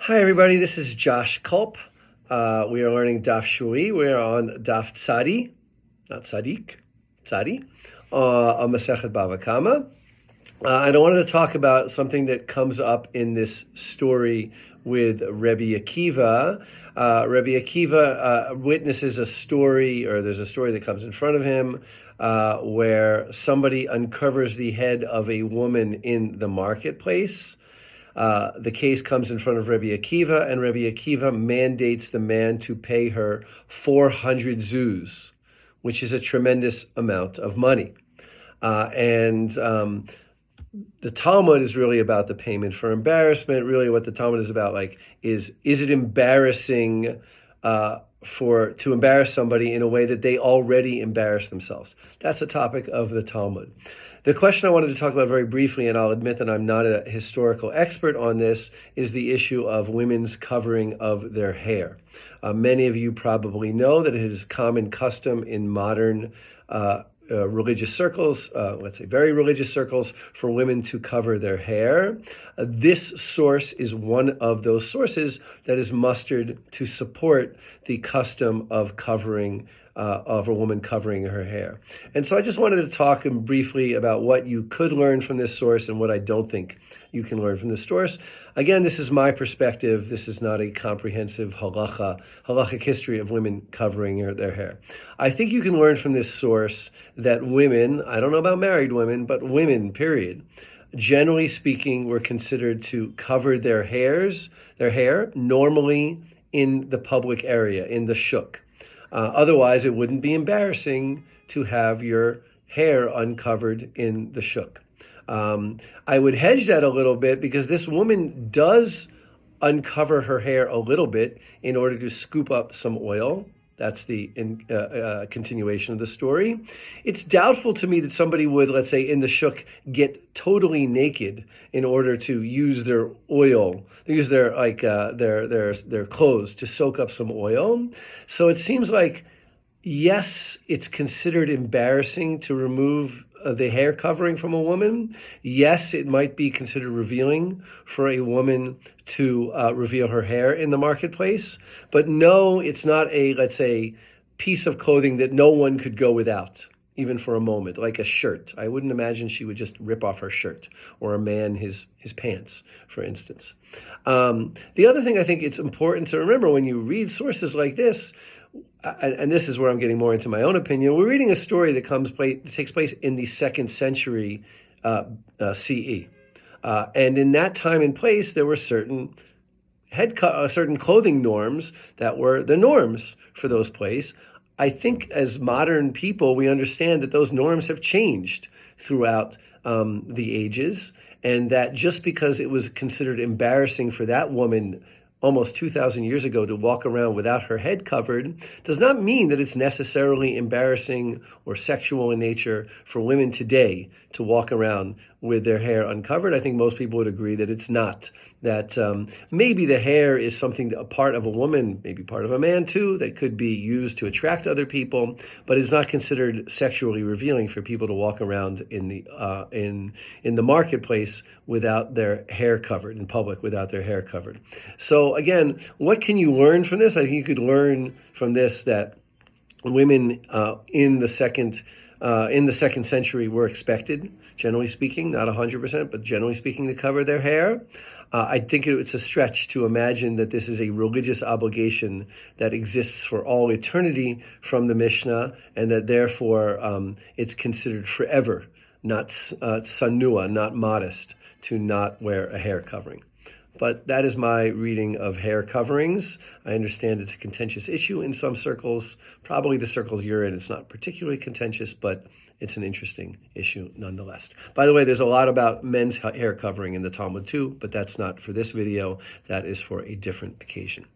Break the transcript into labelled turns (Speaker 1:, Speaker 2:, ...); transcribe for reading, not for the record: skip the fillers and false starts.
Speaker 1: Hi, everybody. This is Josh Culp. We are learning Daf Shui. We are on Daf Tzadi, not Tzadik, Tzadi, on Masechet Bava Kamma. And I wanted to talk about something that comes up in this story with Rebbe Akiva. Rebbe Akiva witnesses a story, or there's a story that comes in front of him, where somebody uncovers the head of a woman in the marketplace. The case comes in front of Rebbe Akiva, and Rebbe Akiva mandates the man to pay her 400 zuz, which is a tremendous amount of money. The Talmud is really about the payment for embarrassment. Really what the Talmud is about, is it embarrassing to embarrass somebody in a way that they already embarrass themselves? That's a topic of the Talmud. The question I wanted to talk about very briefly, and I'll admit that I'm not a historical expert on this, is the issue of women's covering of their hair. Many of you probably know that it is common custom in modern religious circles, let's say very religious circles, for women to cover their hair. This source is one of those sources that is mustered to support the custom of covering of a woman covering her hair. And so I just wanted to talk briefly about what you could learn from this source and what I don't think you can learn from this source. Again, this is my perspective. This is not a comprehensive halachic history of women covering their hair. I think you can learn from this source that women, I don't know about married women, but women, period, generally speaking, were considered to cover their hair normally in the public area, in the shuk. Otherwise, it wouldn't be embarrassing to have your hair uncovered in the shuk. I would hedge that a little bit because this woman does uncover her hair a little bit in order to scoop up some oil. That's the continuation of the story. It's doubtful to me that somebody would, let's say, in the shuk, get totally naked in order to use their oil, use their clothes to soak up some oil. So it seems like, yes, it's considered embarrassing to remove the hair covering from a woman. Yes, it might be considered revealing for a woman to reveal her hair in the marketplace. But no, it's not a, let's say, piece of clothing that no one could go without, even for a moment, like a shirt. I wouldn't imagine she would just rip off her shirt, or a man his pants, for instance. The other thing I think it's important to remember when you read sources like this, and this is where I'm getting more into my own opinion, we're reading a story that takes place in the 2nd century CE. And in that time and place, there were certain clothing norms that were the norms for those places. I think as modern people, we understand that those norms have changed throughout the ages, and that just because it was considered embarrassing for that woman almost 2,000 years ago to walk around without her head covered does not mean that it's necessarily embarrassing or sexual in nature for women today to walk around with their hair uncovered. I think most people would agree that it's not. That maybe the hair is something, a part of a woman, maybe part of a man too, that could be used to attract other people, but it's not considered sexually revealing for people to walk around in the marketplace without their hair covered, in public without their hair covered. So again, what can you learn from this? I think you could learn from this that women in the second century were expected, generally speaking, not 100%, but generally speaking, to cover their hair. I think it's a stretch to imagine that this is a religious obligation that exists for all eternity from the Mishnah, and that therefore it's considered forever, not sanua, not modest, to not wear a hair covering. But that is my reading of hair coverings. I understand it's a contentious issue in some circles. Probably the circles you're in, it's not particularly contentious, but it's an interesting issue nonetheless. By the way, there's a lot about men's hair covering in the Talmud too, but that's not for this video. That is for a different occasion.